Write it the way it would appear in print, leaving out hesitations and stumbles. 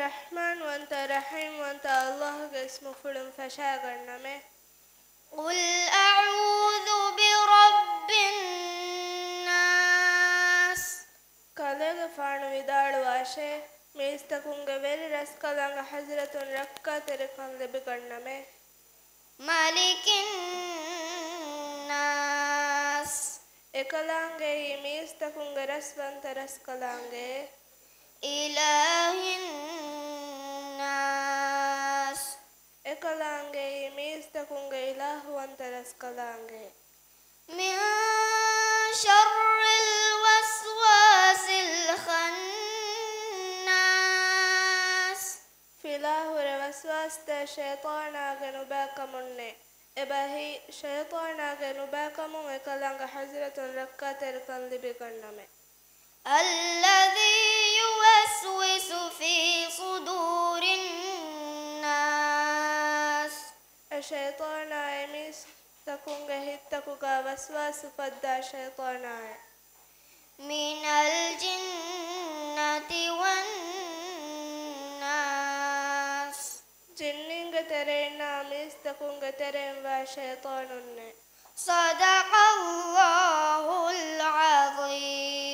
رحمن وانت رحيم وانت الله اسم فلم فشاغرنمه قل أعوذ برب الناس كالغ فانو وداಳು ಆಶೆ ಮೇಸ್ತಕುಂಗೆ ವೆರಿ ರಸ್ಕಲಂಗ ಹಜರತುನ್ ರಕ್ಕಾ ತೆರೆಕನ್ ಲೆಬಿಗಣ್ಣಮೆ ملك الناس ekalaange ಈ ಮೇಸ್ತಕುಂಗೆ ರಸ್ವಂತ ರಸ್ಕಲಾಂಗೆ إله الناس ekalaange ಈ ಮೇಸ್ತಕುಂಗೆ ಇಲಾಹುವಂತ ರಸ್ಕಲಾಂಗೆ من شر الوسواس الخناس ಫಿಲಾಹುರ ವಸ್ವಾಸ್ತ ಶೈತಾನಾಗೆ ನುಬಾಕಮುನ್ನೆ ಎಬಹಿ ಶೈತಾನಾಗೆ ನುಬಾಕಮು ekalaanga ಹಜರತುನ್ ರಕ್ಕಾ ತೆರೆಕನ್ ಲೆಬಿಗಣ್ಣಮೆ الذي يوسوس في صدور الناس الشيطان يميس تكون هتكوكا وسواس فدا شيطان من الجنة والناس جنينغ ترينا ميس تكون ترين وشيطان صدق الله العظيم.